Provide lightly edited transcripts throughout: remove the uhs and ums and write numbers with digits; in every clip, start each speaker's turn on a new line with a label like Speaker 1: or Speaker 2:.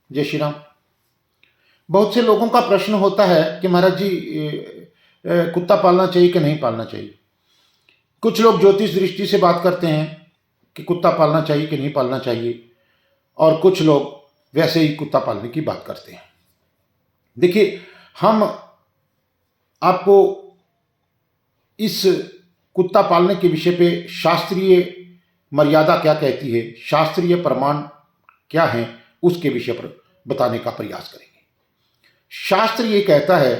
Speaker 1: जय श्री राम। बहुत से लोगों का प्रश्न होता है कि महाराज जी कुत्ता पालना चाहिए कि नहीं पालना चाहिए। कुछ लोग ज्योतिष दृष्टि से बात करते हैं कि कुत्ता पालना चाहिए कि नहीं पालना चाहिए, और कुछ लोग वैसे ही कुत्ता पालने की बात करते हैं। देखिए, हम आपको इस कुत्ता पालने के विषय पे शास्त्रीय मर्यादा क्या कहती है, शास्त्रीय प्रमाण क्या है, उसके विषय पर बताने का प्रयास करेंगे। शास्त्र ये कहता है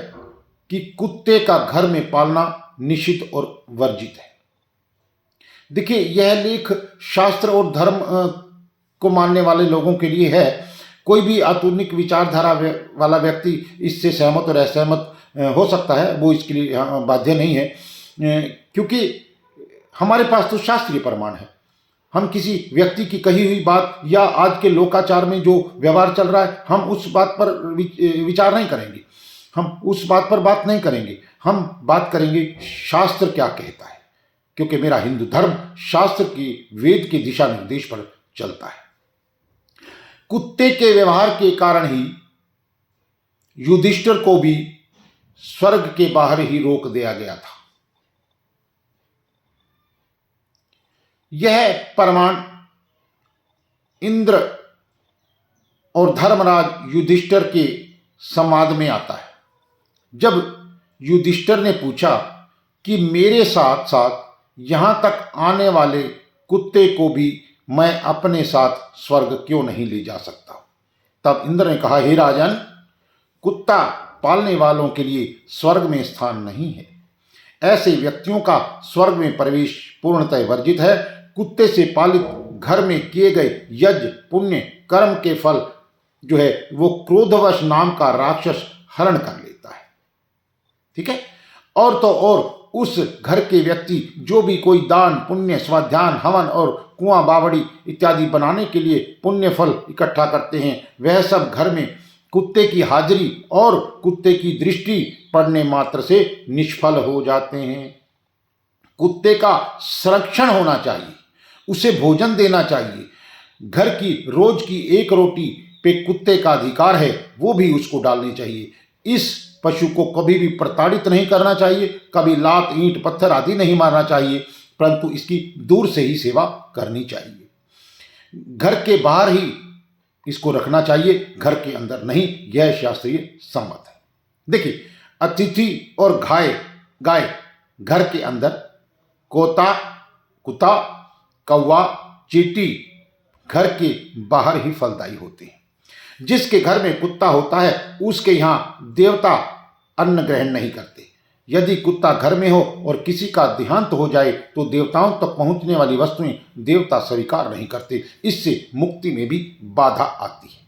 Speaker 1: कि कुत्ते का घर में पालना निषिद्ध और वर्जित है। देखिए, यह लेख शास्त्र और धर्म को मानने वाले लोगों के लिए है। कोई भी आधुनिक विचारधारा वाला व्यक्ति इससे सहमत और असहमत हो सकता है, वो इसके लिए बाध्य नहीं है, क्योंकि हमारे पास तो शास्त्रीय प्रमाण है। हम किसी व्यक्ति की कही हुई बात या आज के लोकाचार में जो व्यवहार चल रहा है, हम उस बात पर विचार नहीं करेंगे, हम उस बात पर बात नहीं करेंगे। हम बात करेंगे शास्त्र क्या कहता है, क्योंकि मेरा हिंदू धर्म शास्त्र की, वेद के दिशा निर्देश पर चलता है। कुत्ते के व्यवहार के कारण ही युधिष्ठिर को भी स्वर्ग के बाहर ही रोक दिया गया था। यह प्रमाण इंद्र और धर्मराज युधिष्ठिर के संवाद में आता है। जब युधिष्ठिर ने पूछा कि मेरे साथ साथ यहां तक आने वाले कुत्ते को भी मैं अपने साथ स्वर्ग क्यों नहीं ले जा सकता, तब इंद्र ने कहा, हे राजन, कुत्ता पालने वालों के लिए स्वर्ग में स्थान नहीं है। ऐसे व्यक्तियों का स्वर्ग में प्रवेश पूर्णतः वर्जित है। कुत्ते से पालित घर में किए गए यज्ञ, पुण्य, कर्म के फल जो है वो क्रोधवश नाम का राक्षस हरण कर लेता है। ठीक है। और तो और उस घर के व्यक्ति जो भी कोई दान, पुण्य, स्वाध्यान, हवन और कुआं बावड़ी इत्यादि बनाने के लिए पुण्य फल इकट्ठा करते हैं, वह सब घर में कुत्ते की हाजिरी और कुत्ते की दृष्टि पड़ने मात्र से निष्फल हो जाते हैं। कुत्ते का संरक्षण होना चाहिए, उसे भोजन देना चाहिए। घर की रोज की एक रोटी पे कुत्ते का अधिकार है, वो भी उसको डालनी चाहिए। इस पशु को कभी भी प्रताड़ित नहीं करना चाहिए, कभी लात, ईंट, पत्थर आदि नहीं मारना चाहिए, परंतु इसकी दूर से ही सेवा करनी चाहिए। घर के बाहर ही इसको रखना चाहिए, घर के अंदर नहीं। यह शास्त्रीय सम्मत है। देखिए, अतिथि और गाय घर के अंदर, कुत्ता, कौवा, चींटी घर के बाहर ही फलदायी होते हैं। जिसके घर में कुत्ता होता है उसके यहाँ देवता अन्न ग्रहण नहीं करते। यदि कुत्ता घर में हो और किसी का देहांत हो जाए तो देवताओं तक पहुंचने वाली वस्तुएं देवता स्वीकार नहीं करते। इससे मुक्ति में भी बाधा आती है।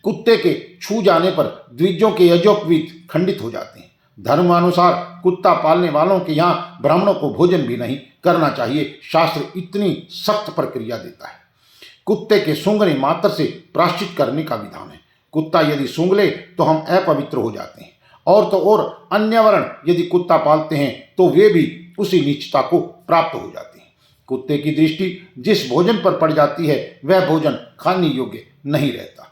Speaker 1: कुत्ते के छू जाने पर द्विजों के यजोपवीत खंडित हो जाते हैं। धर्मानुसार कुत्ता पालने वालों के यहाँ ब्राह्मणों को भोजन भी नहीं करना चाहिए। शास्त्र इतनी सख्त प्रक्रिया देता है। कुत्ते के सूंघने मात्र से प्रायश्चित करने का विधान है। कुत्ता यदि सूंघ ले तो हम अपवित्र हो जाते हैं। और तो और अन्य वर्ण यदि कुत्ता पालते हैं तो वे भी उसी नीचता को प्राप्त हो जाते हैं। कुत्ते की दृष्टि जिस भोजन पर पड़ जाती है वह भोजन खाने योग्य नहीं रहता।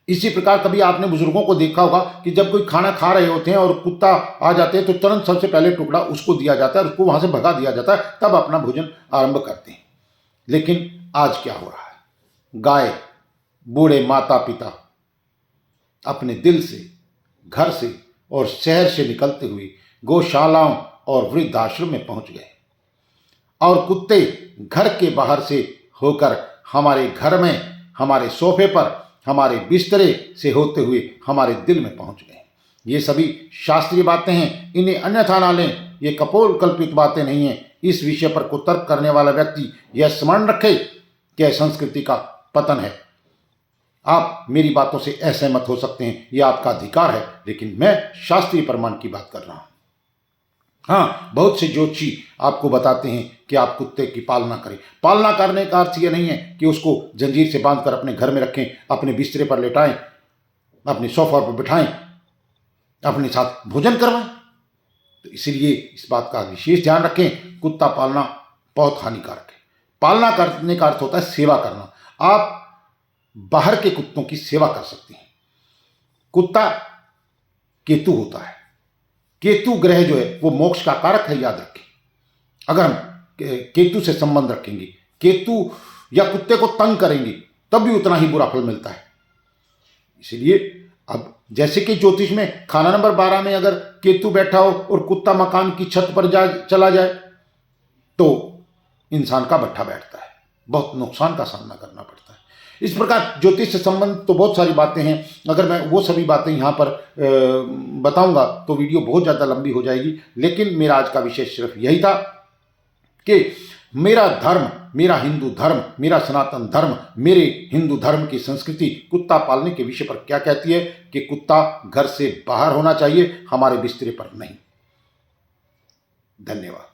Speaker 1: इसी प्रकार कभी आपने बुजुर्गों को देखा होगा कि जब कोई खाना खा रहे होते हैं और कुत्ता आ जाते हैं तो तुरंत सबसे पहले टुकड़ा उसको दिया जाता है और उसको वहां से भगा दिया जाता है, तब अपना भोजन आरंभ करते हैं। लेकिन आज क्या हो रहा है, गाय, बूढ़े माता पिता अपने दिल से, घर से और शहर से निकलते हुए गौशालाओं और वृद्धाश्रम में पहुंच गए, और कुत्ते घर के बाहर से होकर हमारे घर में, हमारे सोफे पर, हमारे बिस्तरे से होते हुए हमारे दिल में पहुंच गए। ये सभी शास्त्रीय बातें हैं, इन्हें अन्यथा ना लें। ये कपोल कल्पित बातें नहीं हैं। इस विषय पर कुतर्क करने वाला व्यक्ति यह स्मरण रखे कि यह संस्कृति का पतन है। आप मेरी बातों से असहमत हो सकते हैं, यह आपका अधिकार है, लेकिन मैं शास्त्रीय प्रमाण की बात कर रहा हूं। हाँ, बहुत से ज्योतिषी आपको बताते हैं कि आप कुत्ते की पालना करें। पालना करने का अर्थ यह नहीं है कि उसको जंजीर से बांधकर अपने घर में रखें, अपने बिस्तरे पर लेटाएं, अपने सोफा पर बिठाएं, अपने साथ भोजन करवाएं। तो इसलिए इस बात का विशेष ध्यान रखें। कुत्ता पालना बहुत हानिकारक है। पालना करने का अर्थ होता है सेवा करना। आप बाहर के कुत्तों की सेवा कर सकती हैं। कुत्ता केतु होता है। केतु ग्रह जो है वो मोक्ष का कारक है, याद रखें। अगर हम केतु से संबंध रखेंगे, केतु या कुत्ते को तंग करेंगे, तब भी उतना ही बुरा फल मिलता है। इसलिए अब जैसे कि ज्योतिष में खाना नंबर 12 में अगर केतु बैठा हो और कुत्ता मकान की छत पर चला जाए तो इंसान का बट्ठा बैठता है, बहुत नुकसान का सामना करना पड़ता है। इस प्रकार ज्योतिष से संबंधित तो बहुत सारी बातें हैं। अगर मैं वो सभी बातें यहाँ पर बताऊंगा तो वीडियो बहुत ज़्यादा लंबी हो जाएगी, लेकिन मेरा आज का विषय सिर्फ यही था कि मेरा धर्म, मेरा हिंदू धर्म, मेरा सनातन धर्म, मेरे हिंदू धर्म की संस्कृति कुत्ता पालने के विषय पर क्या कहती है कि कुत्ता घर से बाहर होना चाहिए, हमारे बिस्तरे पर नहीं। धन्यवाद।